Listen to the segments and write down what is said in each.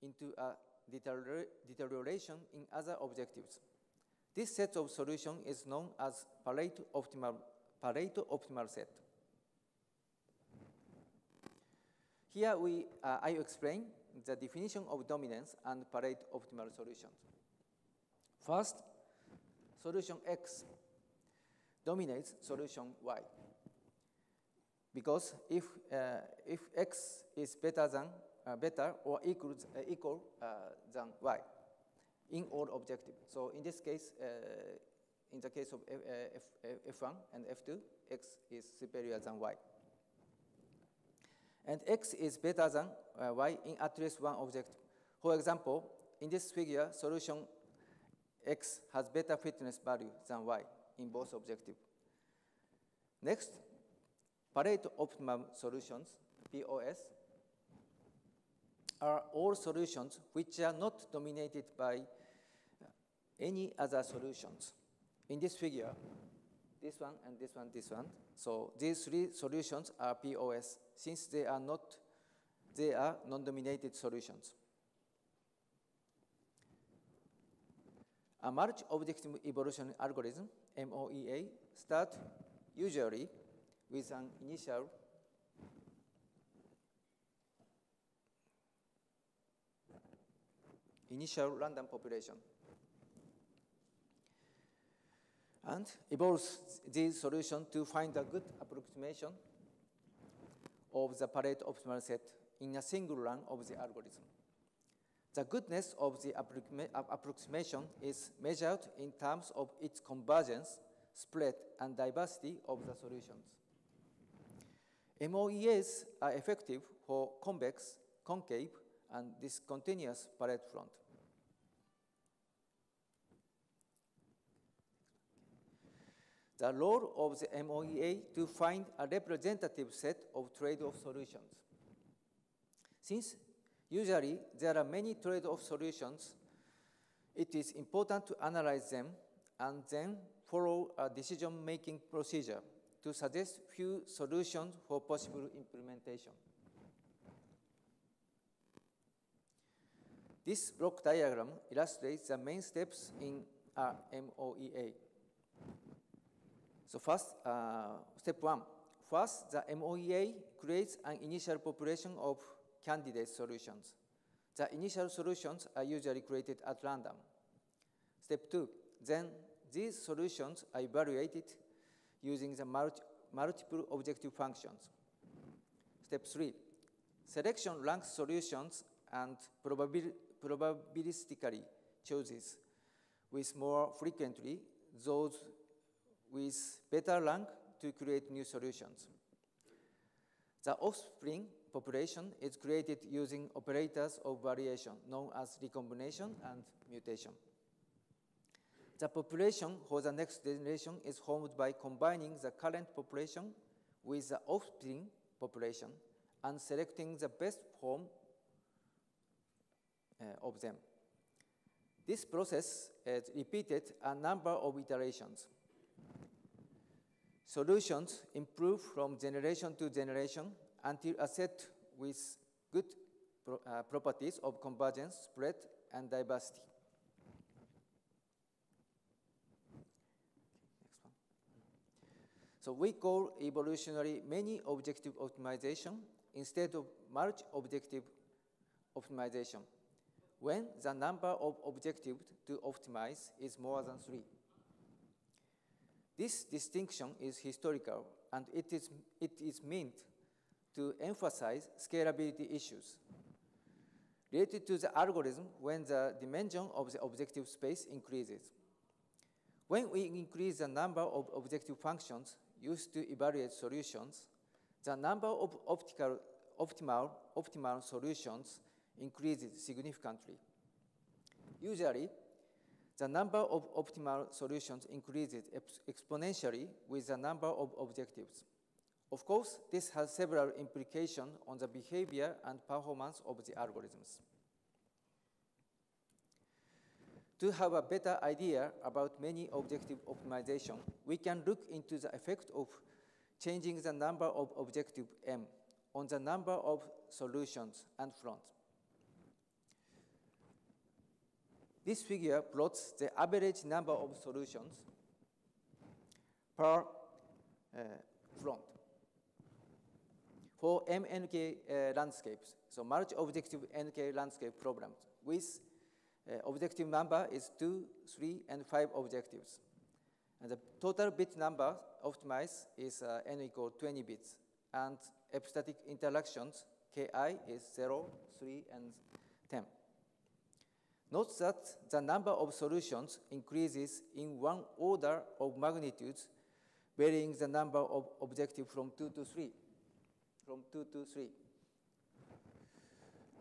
into a deterioration in other objectives. This set of solutions is known as Pareto optimal set. Here I explain the definition of dominance and Pareto optimal solutions. First, solution X dominates solution Y. Because if X is better or equal than Y in all objectives. So in this case, in the case of F1 and F2, X is superior than Y. And X is better than Y in at least one objective. For example, in this figure, solution X has better fitness value than Y in both objectives. Next, Pareto optimum solutions, POS, are all solutions which are not dominated by any other solutions. In this figure, this one and this one, this one. So these three solutions are POS, since they are non-dominated solutions. A multi-objective evolution algorithm, MOEA, starts usually with an initial random population and evolves these solutions to find a good approximation of the Pareto optimal set in a single run of the algorithm. The goodness of the approximation is measured in terms of its convergence, spread, and diversity of the solutions. MOEAs are effective for convex, concave, and discontinuous Pareto front. The role of the MOEA to find a representative set of trade-off solutions. Since usually there are many trade-off solutions, it is important to analyze them and then follow a decision-making procedure to suggest few solutions for possible implementation. This block diagram illustrates the main steps in a MOEA. So first, step one. First, the MOEA creates an initial population of candidate solutions. The initial solutions are usually created at random. Step two, then these solutions are evaluated using the multiple objective functions. Step three, selection ranks solutions and probabilistically chooses with more frequently those with better rank to create new solutions. The offspring population is created using operators of variation known as recombination and mutation. The population for the next generation is formed by combining the current population with the offspring population and selecting the best form of them. This process is repeated a number of iterations. Solutions improve from generation to generation until a set with good properties of convergence, spread, and diversity. Next one. So we call evolutionary many-objective optimization instead of multi-objective optimization when the number of objectives to optimize is more than 3. This distinction is historical, and it is meant to emphasize scalability issues related to the algorithm when the dimension of the objective space increases. When we increase the number of objective functions used to evaluate solutions, the number of optimal solutions increases significantly. Usually, the number of optimal solutions increases exponentially with the number of objectives. Of course, this has several implications on the behavior and performance of the algorithms. To have a better idea about many-objective optimization, we can look into the effect of changing the number of objective M on the number of solutions and fronts. This figure plots the average number of solutions per front for MNK landscapes, so multi-objective NK landscape programs with objective number is 2, 3, and 5 objectives. And the total bit number optimized is n equal 20 bits, and epistatic interactions Ki is 0, 3, and 10. Note that the number of solutions increases in one order of magnitudes, varying the number of objectives from 2 to 3.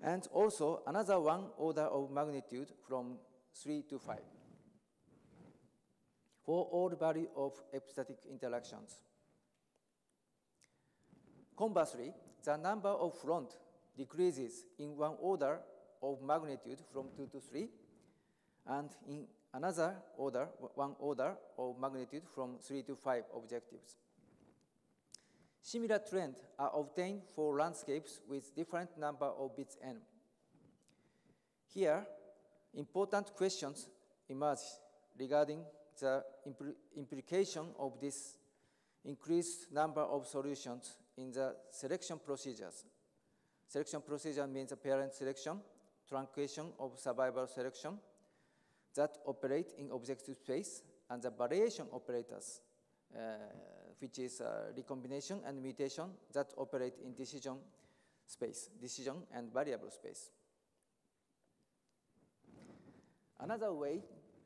And also another one order of magnitude from 3 to 5 for all value of epistatic interactions. Conversely, the number of front decreases in one order of magnitude from 2 to 3, and in another order, one order of magnitude from 3 to 5 objectives. Similar trends are obtained for landscapes with different number of bits n. Here, important questions emerge regarding the implication of this increased number of solutions in the selection procedures. Selection procedure means parent selection, truncation of survival selection that operate in objective space, and the variation operators, which is recombination and mutation that operate in decision space, decision and variable space. Another way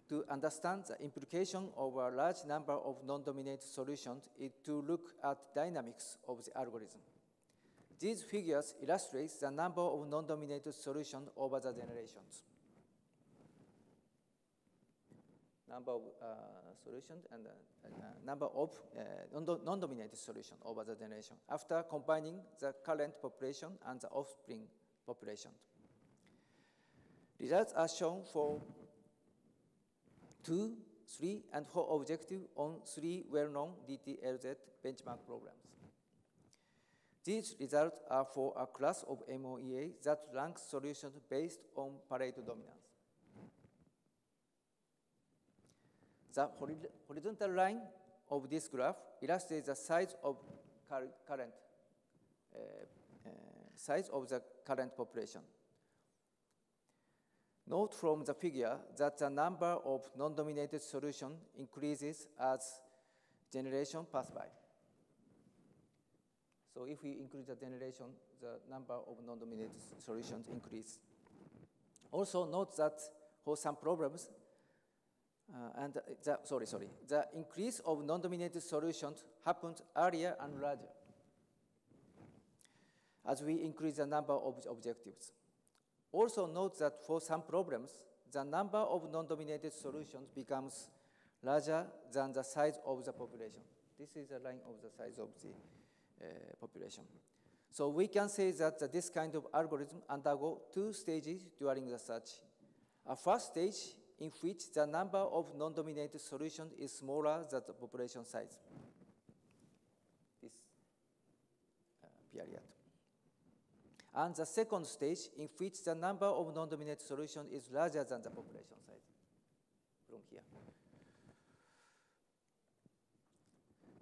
to understand the implication of a large number of non-dominated solutions is to look at dynamics of the algorithm. These figures illustrate the number of non-dominated solutions over the generations. Number of solutions and number of non-dominated solutions over the generation after combining the current population and the offspring population. Results are shown for 2, 3, and 4 objectives on 3 well-known DTLZ benchmark programs. These results are for a class of MOEA that ranks solutions based on Pareto dominance. The horizontal line of this graph illustrates the size of the current population. Note from the figure that the number of non-dominated solutions increases as generation pass by. So if we increase the generation, the number of non-dominated solutions increase. Also note that for some problems, the increase of non-dominated solutions happens earlier and larger as we increase the number of objectives. Also note that for some problems, the number of non-dominated solutions becomes larger than the size of the population. This is the line of the size of the population. So we can say that this kind of algorithm undergo 2 stages during the search. A first stage in which the number of non-dominated solutions is smaller than the population size. This period. And the second stage in which the number of non-dominated solutions is larger than the population size, from here.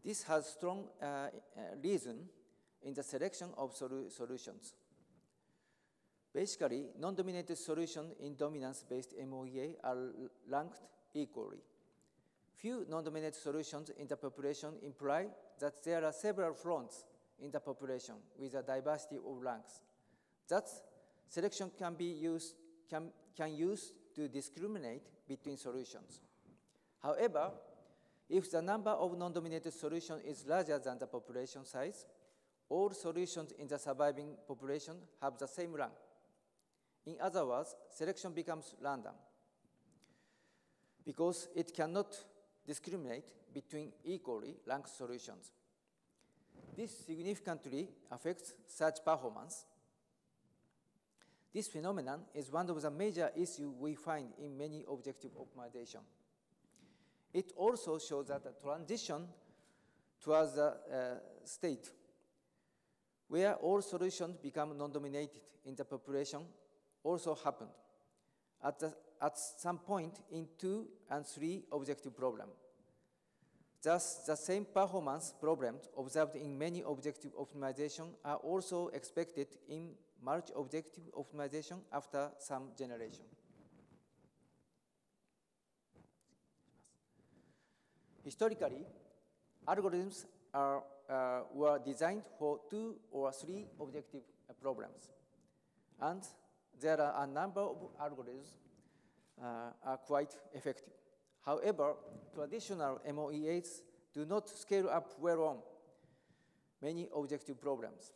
This has strong reason in the selection of solutions. Basically, non-dominated solutions in dominance-based MOEA are ranked equally. Few non-dominated solutions in the population imply that there are several fronts in the population with a diversity of ranks. That selection can use to discriminate between solutions. However, if the number of non-dominated solutions is larger than the population size, all solutions in the surviving population have the same rank. In other words, selection becomes random because it cannot discriminate between equally ranked solutions. This significantly affects search performance. This phenomenon is one of the major issues we find in many objective optimization. It also shows that the transition towards a state where all solutions become non-dominated in the population also happened. At at some point in 2 and 3 objective problems. Thus, the same performance problems observed in many objective optimization are also expected in multi-objective optimization after some generation. Historically, algorithms were designed for 2 or 3 objective problems, and there are a number of algorithms are quite effective. However, traditional MOEAs do not scale up well on many objective problems.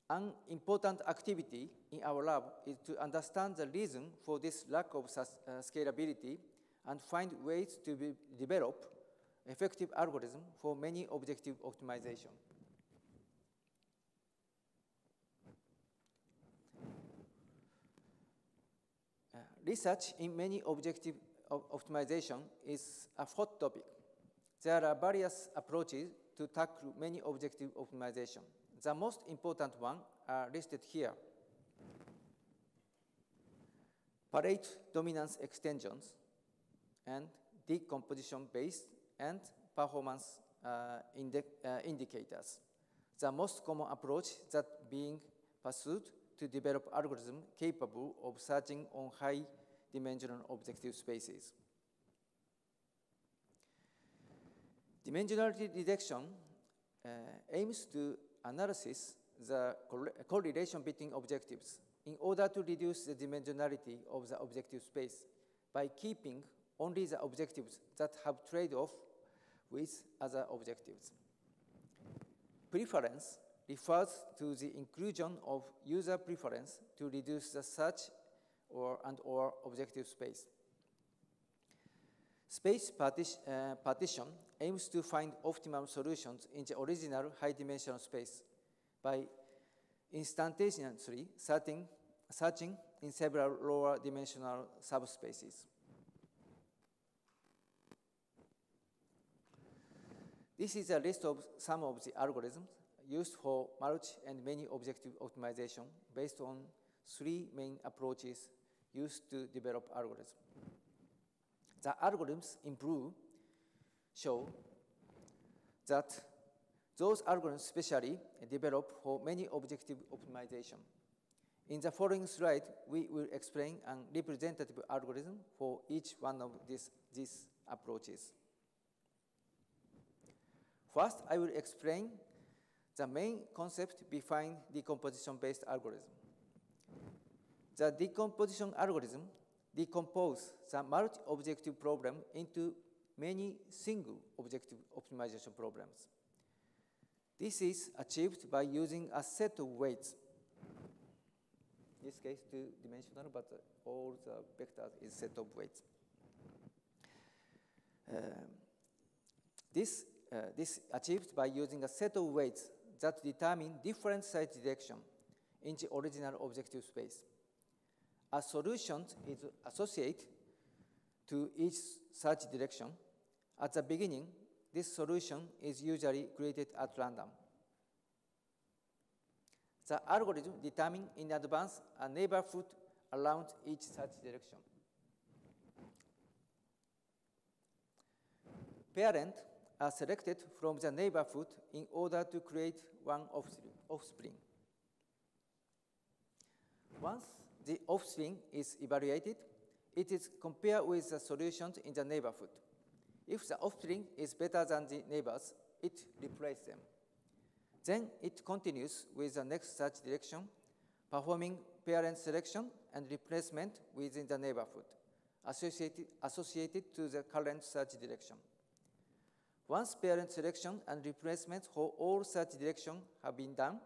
An important activity in our lab is to understand the reason for this lack of scalability and find ways to develop effective algorithms for many objective optimization. Research in many objective optimization is a hot topic. There are various approaches to tackle many objective optimization. The most important ones are listed here. Parade dominance extensions and decomposition-based and performance indicators. The most common approach that being pursued to develop algorithms capable of searching on high-dimensional objective spaces. Dimensionality detection aims to analyze the correlation between objectives in order to reduce the dimensionality of the objective space by keeping only the objectives that have trade-off with other objectives. Preference refers to the inclusion of user preference to reduce the search or objective space. Space partition aims to find optimal solutions in the original high-dimensional space by instantaneously searching in several lower-dimensional subspaces. This is a list of some of the algorithms used for multi and many objective optimization based on 3 main approaches used to develop algorithms. The algorithms in blue show that those algorithms specially developed for many objective optimization. In the following slide, we will explain a representative algorithm for each one of these approaches. First, I will explain the main concept behind decomposition-based algorithm. The decomposition algorithm decomposes the multi-objective problem into many single objective optimization problems. This is achieved by using a set of weights. In this case, 2-dimensional, but all the vectors is set of weights. This is achieved by using a set of weights that determine different size direction in the original objective space. A solution is associated to each such direction. At the beginning, this solution is usually created at random. The algorithm determines in advance a neighborhood around each such direction. Parents are selected from the neighborhood in order to create one offspring. Once the offspring is evaluated, it is compared with the solutions in the neighborhood. If the offspring is better than the neighbors, it replaces them. Then it continues with the next search direction, performing parent selection and replacement within the neighborhood, associated to the current search direction. Once parent selection and replacement for all search directions have been done,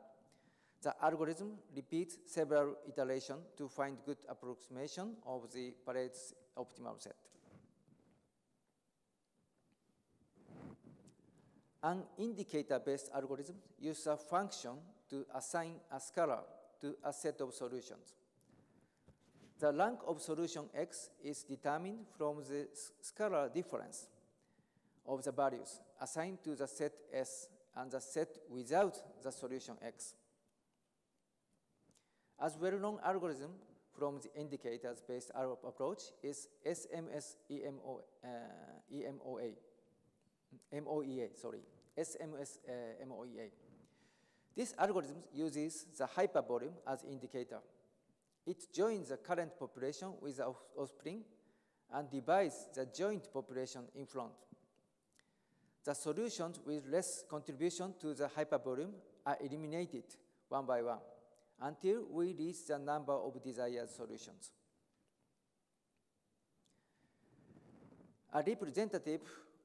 the algorithm repeats several iterations to find good approximation of the Pare's optimal set. An indicator-based algorithm uses a function to assign a scalar to a set of solutions. The rank of solution X is determined from the scalar difference of the values assigned to the set S and the set without the solution X. As well-known algorithm from the indicators-based approach is SMOEA. This algorithm uses the hypervolume as indicator. It joins the current population with the offspring and divides the joint population in front. The solutions with less contribution to the hypervolume are eliminated one by one until we reach the number of desired solutions. A representative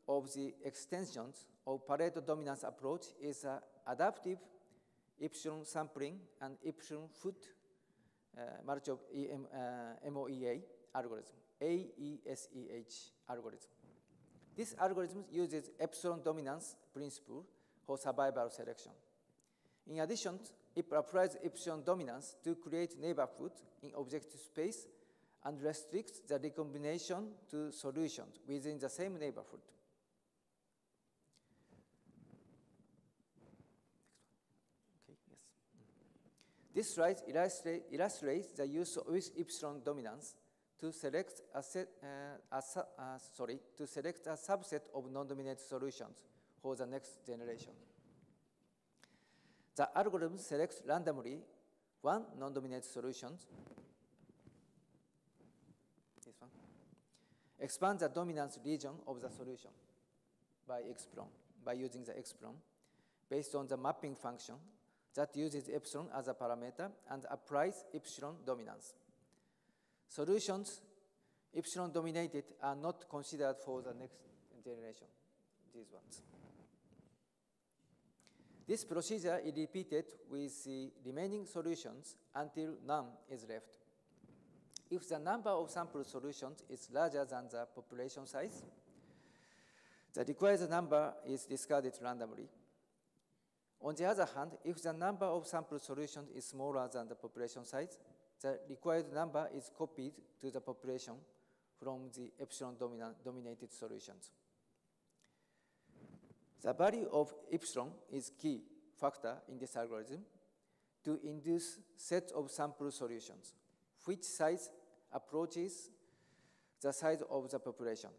of the extensions of Pareto dominance approach is an adaptive epsilon sampling and epsilon foot multi of MOEA algorithm, AESEH algorithm. This algorithm uses epsilon dominance principle for survival selection. In addition, it applies epsilon dominance to create neighborhood in objective space and restricts the recombination to solutions within the same neighborhood. This slide illustrates the use of epsilon dominance to select a subset of non-dominated solutions for the next generation. The algorithm selects randomly one non-dominated solution, this one, expands the dominance region of the solution by using the epsilon, based on the mapping function that uses epsilon as a parameter and applies epsilon dominance. Solutions epsilon dominated are not considered for the next generation, these ones. This procedure is repeated with the remaining solutions until none is left. If the number of sample solutions is larger than the population size, the required number is discarded randomly. On the other hand, if the number of sample solutions is smaller than the population size, the required number is copied to the population from the epsilon dominated solutions. The value of epsilon is key factor in this algorithm to induce set of sample solutions, which size approaches the size of the population.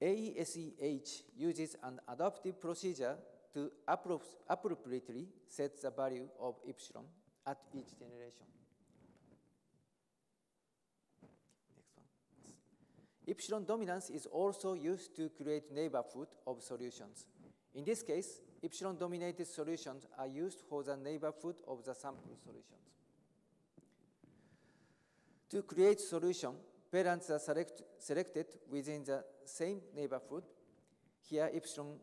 AESEH uses an adaptive procedure to appropriately set the value of epsilon at each generation. Next one. Epsilon dominance is also used to create neighborhood of solutions. In this case, epsilon dominated solutions are used for the neighborhood of the sample solutions. To create solution, parents are selected within the same neighborhood. Here, epsilon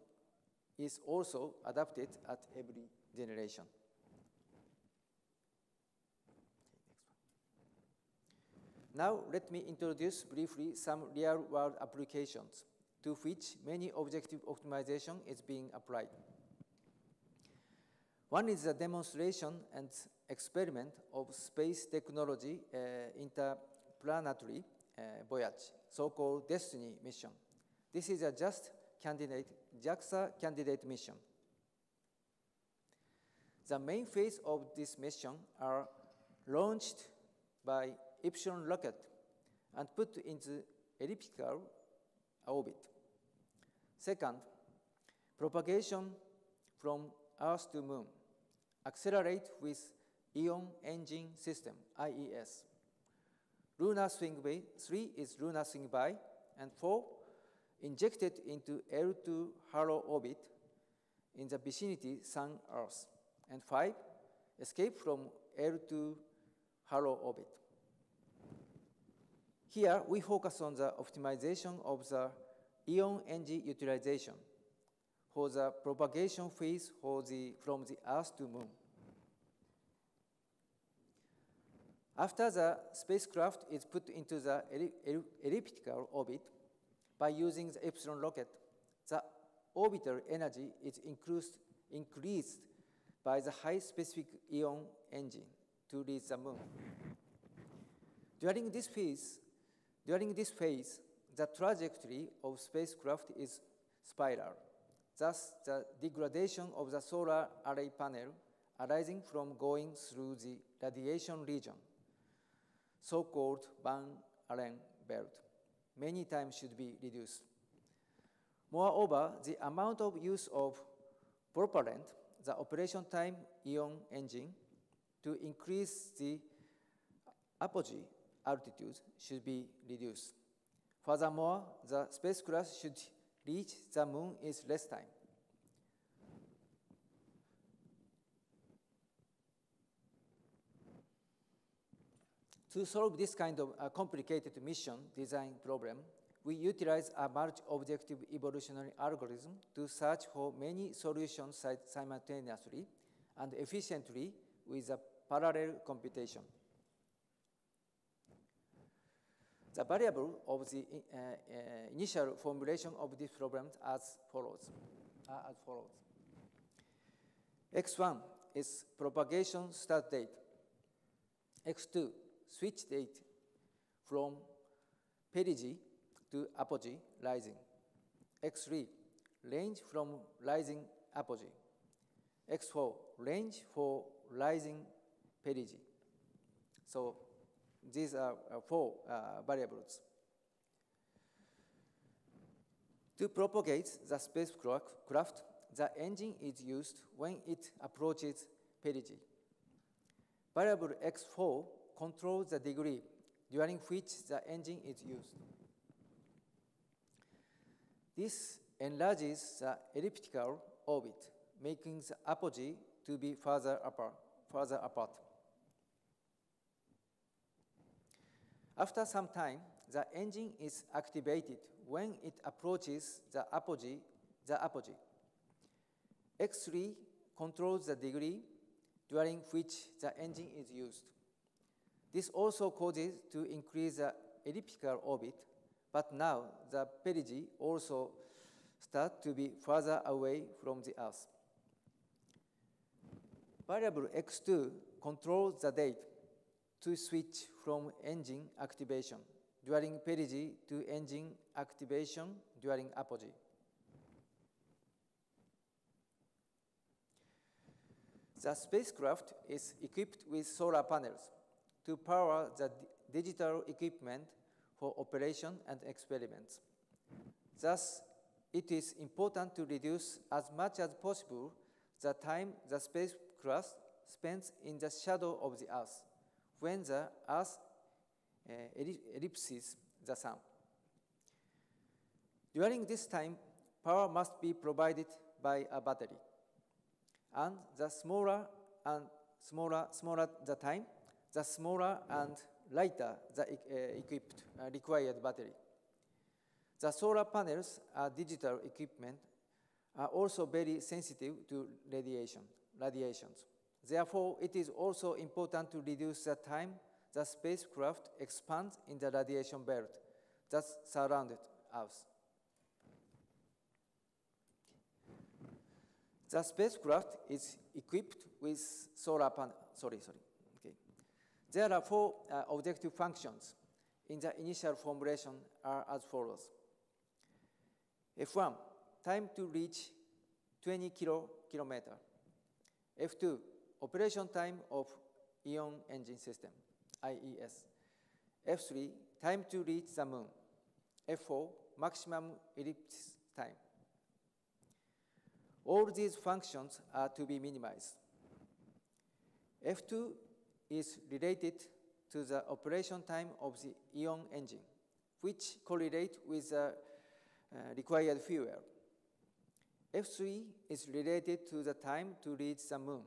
is also adapted at every generation. Now, let me introduce briefly some real-world applications to which many objective optimization is being applied. One is a demonstration and experiment of space technology interplanetary voyage, so-called Destiny mission. This is a JAXA candidate mission. The main phase of this mission are launched by Epsilon rocket and put into elliptical orbit. Second, propagation from Earth to Moon. Accelerate with Ion Engine System, IES. Lunar swing by. 3 is lunar swing by. And 4, injected into L2 halo orbit in the vicinity Sun-Earth. And 5, escape from L2 halo orbit. Here, we focus on the optimization of the ion engine utilization for the propagation phase from the Earth to Moon. After the spacecraft is put into the elliptical orbit by using the Epsilon rocket, the orbital energy is increased by the high specific ion engine to reach the Moon. During this phase, the trajectory of spacecraft is spiral. Thus, the degradation of the solar array panel arising from going through the radiation region, so-called Van Allen belt, many times should be reduced. Moreover, the amount of use of propellant, the operation time ion engine, to increase the apogee altitude should be reduced. Furthermore, the spacecraft should reach the moon in less time. To solve this kind of complicated mission design problem, we utilize a multi-objective evolutionary algorithm to search for many solutions simultaneously and efficiently with a parallel computation. The variable of the initial formulation of this problem as follows. X1 is propagation start date. X2, switch date from perigee to apogee rising. X3, range from rising apogee. X4, range for rising perigee. So these are four variables. To propagate the spacecraft, the engine is used when it approaches perigee. Variable X4 controls the degree during which the engine is used. This enlarges the elliptical orbit, making the apogee to be further apart. After some time, the engine is activated when it approaches the apogee. X3 controls the degree during which the engine is used. This also causes to increase the elliptical orbit, but now the perigee also starts to be further away from the Earth. Variable X2 controls the date to switch from engine activation during perigee to engine activation during apogee. The spacecraft is equipped with solar panels to power the digital equipment for operation and experiments. Thus, it is important to reduce as much as possible the time the spacecraft spends in the shadow of the Earth when the Earth ellipses the Sun. During this time, power must be provided by a battery. And the smaller the time, the smaller and lighter the required battery. The solar panels are digital equipment are also very sensitive to radiations. Therefore, it is also important to reduce the time the spacecraft expands in the radiation belt that surrounded Earth. The spacecraft is equipped with solar panels. There are four objective functions in the initial formulation are as follows. F1, time to reach 20 kilometers. F2, operation time of ion engine system, IES. F3, time to reach the moon. F4, maximum ellipse time. All these functions are to be minimized. F2 is related to the operation time of the ion engine, which correlates with the required fuel. F3 is related to the time to reach the moon,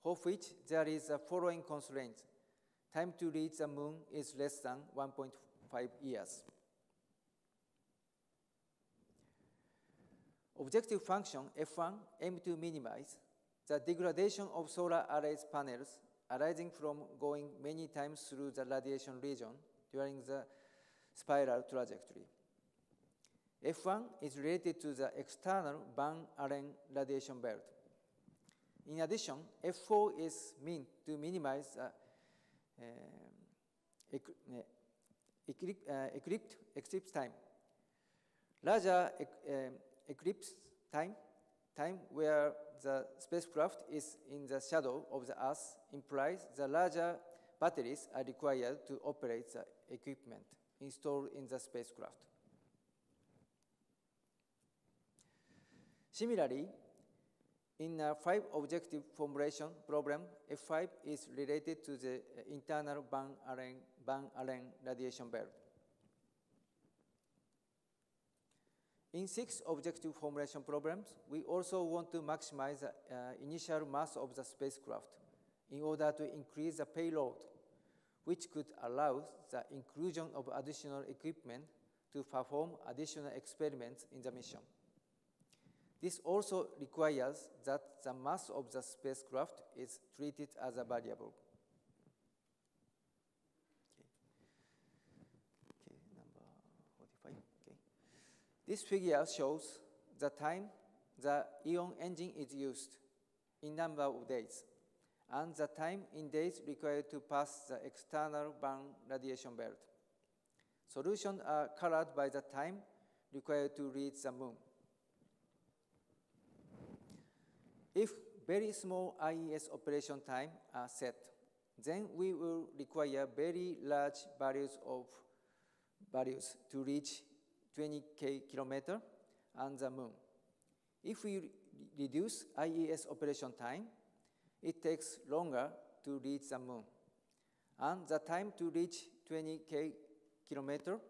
for which there is the following constraint. Time to reach the moon is less than 1.5 years. Objective function F1 aims to minimize the degradation of solar arrays panels arising from going many times through the radiation region during the spiral trajectory. F1 is related to the external Van Allen radiation belt. In addition, F4 is meant to minimize eclipse time. Larger eclipse time time where the spacecraft is in the shadow of the Earth implies the larger batteries are required to operate the equipment installed in the spacecraft. Similarly, in a 5-objective formulation problem, F5 is related to the internal Van Allen radiation belt. In 6-objective formulation problems, we also want to maximize the initial mass of the spacecraft in order to increase the payload, which could allow the inclusion of additional equipment to perform additional experiments in the mission. This also requires that the mass of the spacecraft is treated as a variable. Okay, number 45. Okay. This figure shows the time the ion engine is used in number of days, and the time in days required to pass the external Van radiation belt. Solutions are colored by the time required to reach the moon. If very small IES operation time are set, then we will require very large values to reach 20 kilometers and the moon. If we reduce IES operation time, it takes longer to reach the moon, and the time to reach 20 kilometers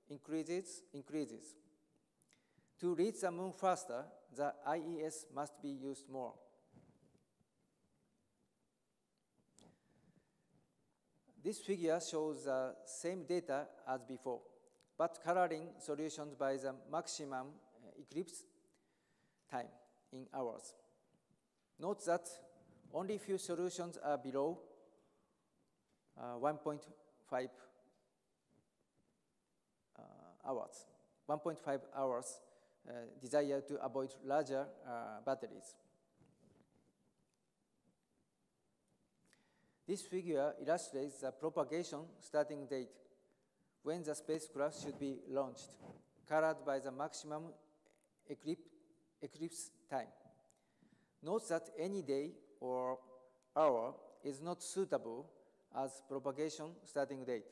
increases. To reach the moon faster, the IES must be used more. This figure shows the same data as before, but coloring solutions by the maximum eclipse time in hours. Note that only few solutions are below 1.5 hours. 1.5 hours desired to avoid larger batteries. This figure illustrates the propagation starting date when the spacecraft should be launched, colored by the maximum eclipse time. Note that any day or hour is not suitable as propagation starting date.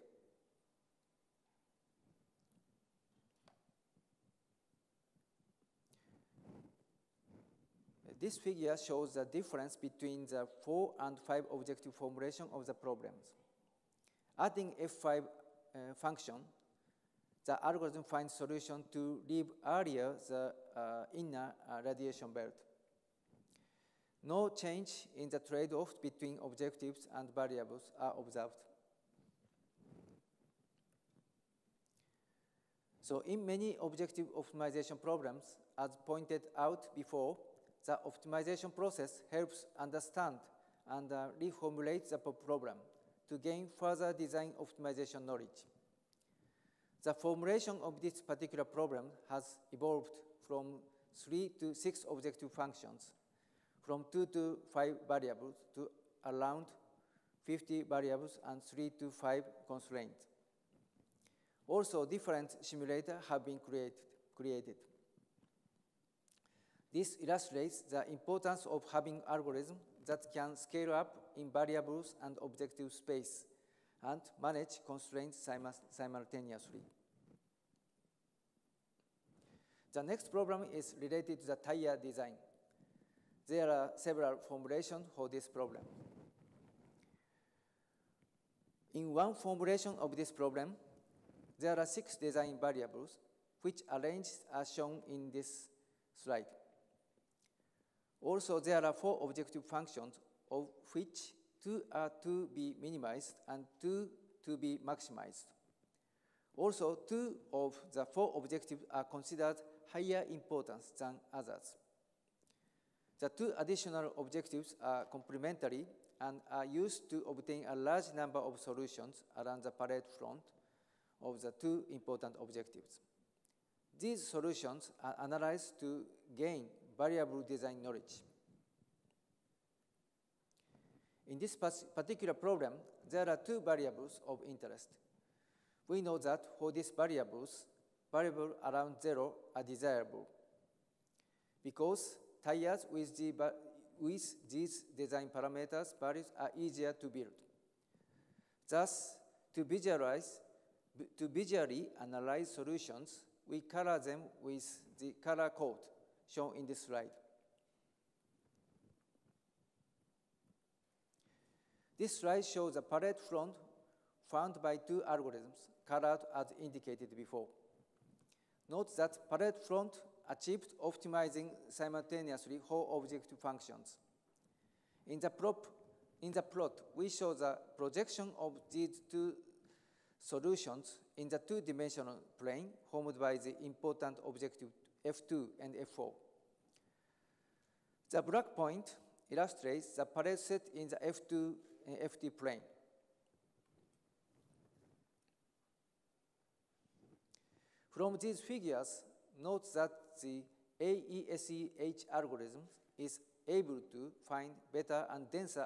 This figure shows the difference between the 4 and 5 objective formulation of the problems. Adding F5 function, the algorithm finds solution to leave earlier the inner radiation belt. No change in the trade-off between objectives and variables are observed. So in many objective optimization problems, as pointed out before, the optimization process helps understand and reformulate the problem to gain further design optimization knowledge. The formulation of this particular problem has evolved from 3 to 6 objective functions, from 2 to 5 variables to around 50 variables and 3 to 5 constraints. Also, different simulators have been created. This illustrates the importance of having algorithms that can scale up in variables and objective space and manage constraints simultaneously. The next problem is related to the tire design. There are several formulations for this problem. In one formulation of this problem, there are 6 design variables, which arranged as shown in this slide. Also, there are 4 objective functions, of which 2 are to be minimized and 2 to be maximized. Also, 2 of the 4 objectives are considered higher importance than others. The 2 additional objectives are complementary and are used to obtain a large number of solutions around the parade front of the 2 important objectives. These solutions are analyzed to gain variable design knowledge. In this particular problem, there are 2 variables of interest. We know that for these variables around 0 are desirable because tiers with these design parameters values are easier to build. Thus, to visually analyze solutions, we color them with the color code shown in this slide. This slide shows a palette front found by two algorithms, colored as indicated before. Note that palette front achieved optimizing simultaneously whole objective functions. In the plot, we show the projection of these two solutions in the two-dimensional plane formed by the important objective F2 and F4. The black point illustrates the palette set in the F2 and FT plane. From these figures, note that the AESEH algorithm is able to find better and denser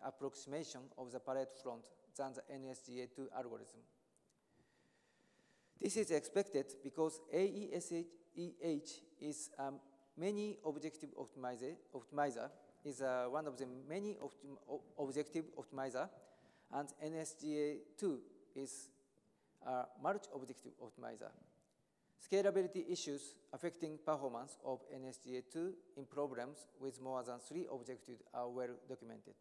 approximation of the palette front than the NSGA2 algorithm. This is expected because AESEH is a many objective optimizer, is one of the many objective optimizer, and NSGA2 is a multi-objective optimizer. Scalability issues affecting performance of NSGA2 in problems with more than 3 objectives are well documented.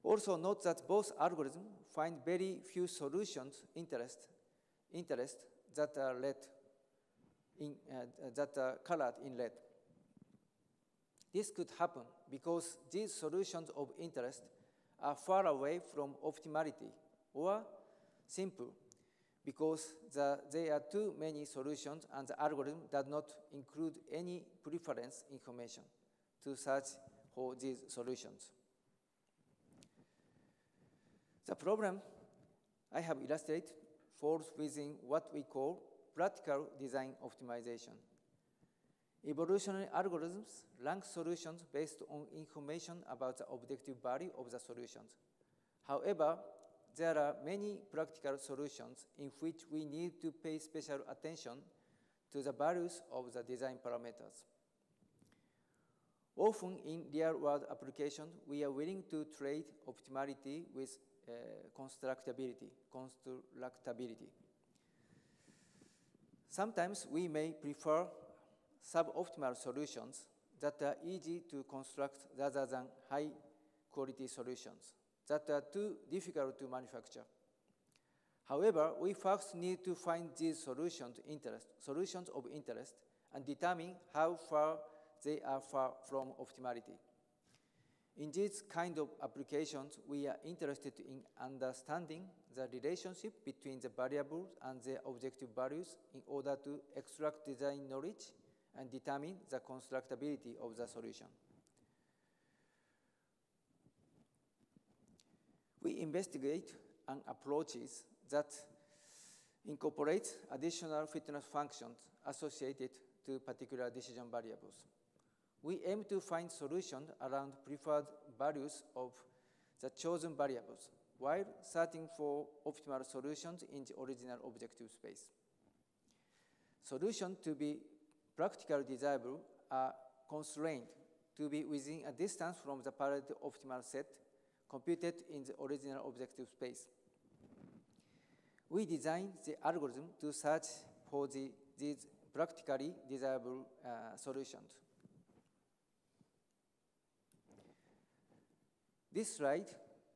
Also note that both algorithms find very few solutions interest that are colored in red. This could happen because these solutions of interest are far away from optimality, or simple, because there are too many solutions and the algorithm does not include any preference information to search for these solutions. The problem I have illustrated falls within what we call practical design optimization. Evolutionary algorithms rank solutions based on information about the objective value of the solutions. However, there are many practical solutions in which we need to pay special attention to the values of the design parameters. Often in real-world applications, we are willing to trade optimality with constructability. Sometimes we may prefer suboptimal solutions that are easy to construct rather than high-quality solutions that are too difficult to manufacture. However, we first need to find these solutions of interest and determine how far they are far from optimality. In these kind of applications, we are interested in understanding the relationship between the variables and their objective values in order to extract design knowledge and determine the constructability of the solution. We investigate and approaches that incorporate additional fitness functions associated to particular decision variables. We aim to find solutions around preferred values of the chosen variables while searching for optimal solutions in the original objective space. Solutions to be practically desirable are constrained to be within a distance from the parallel optimal set computed in the original objective space. We designed the algorithm to search for these practically desirable solutions. This slide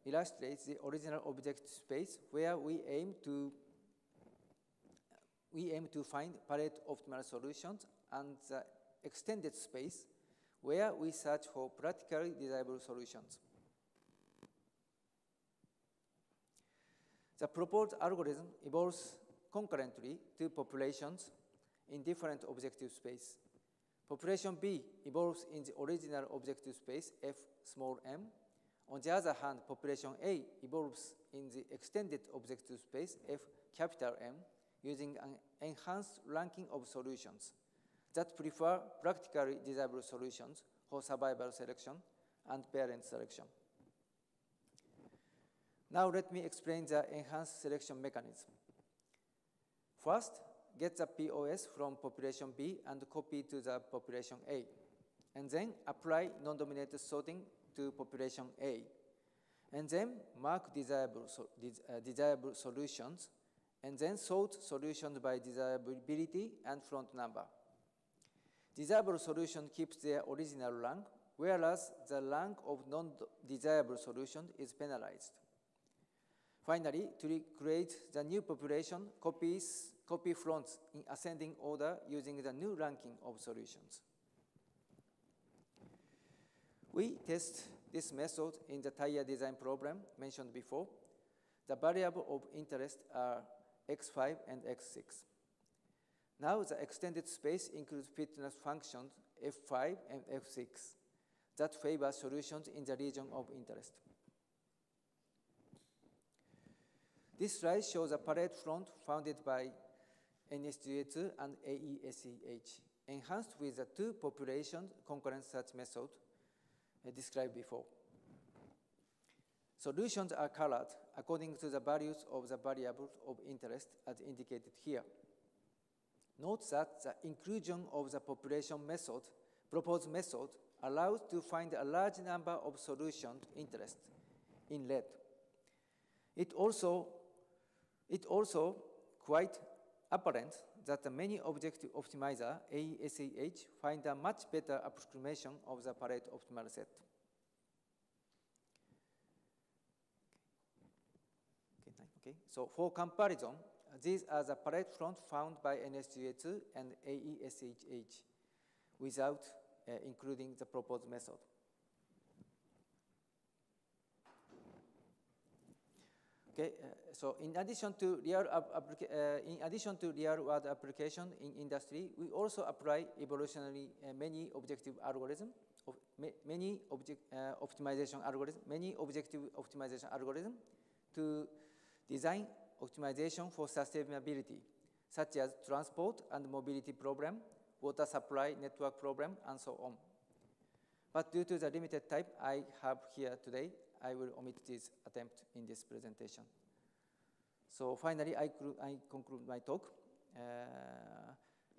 illustrates the original objective space where we aim to find palette optimal solutions, and the extended space where we search for practically desirable solutions. The proposed algorithm evolves concurrently to populations in different objective space. Population B evolves in the original objective space F small m. On the other hand, population A evolves in the extended objective space F capital M using an enhanced ranking of solutions that prefer practically desirable solutions for survival selection and parent selection. Now let me explain the enhanced selection mechanism. First, get the POS from population B and copy to the population A, and then apply non-dominated sorting to population A, and then mark desirable solutions, and then sort solutions by desirability and front number. Desirable solution keeps their original rank, whereas the rank of non-desirable solution is penalized. Finally, to create the new population, copy fronts in ascending order using the new ranking of solutions. We test this method in the tire design problem mentioned before. The variable of interest are x5 and x6. Now the extended space includes fitness functions f5 and f6 that favor solutions in the region of interest. This slide shows a parade front founded by NSGA2 and AESEH, enhanced with the two population concurrent search method described before. Solutions are colored according to the values of the variables of interest as indicated here. Note that the inclusion of the population method, proposed method, allows to find a large number of solutions interest in red. It also quite apparent that the many objective optimizer, AESEH, find a much better approximation of the Pareto optimal set. Okay. So for comparison, these are the Pareto front found by NSGA2 and AESEH without including the proposed method. Okay, so in addition to real-world application in industry, we also apply evolutionary many objective optimization algorithm to design optimization for sustainability, such as transport and mobility problem, water supply network problem, and so on. But due to the limited time I have here today, I will omit this attempt in this presentation. So finally, I conclude my talk.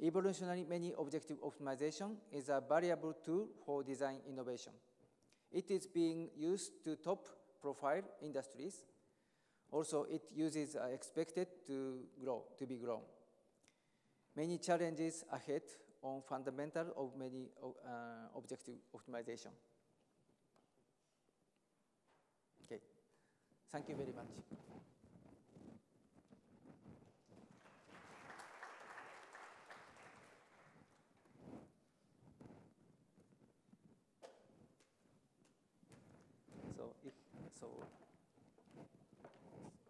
Evolutionary many objective optimization is a valuable tool for design innovation. It is being used to top profile industries. Also, its uses are expected to be grown. Many challenges ahead on fundamental of many objective optimization. Okay, thank you very much. So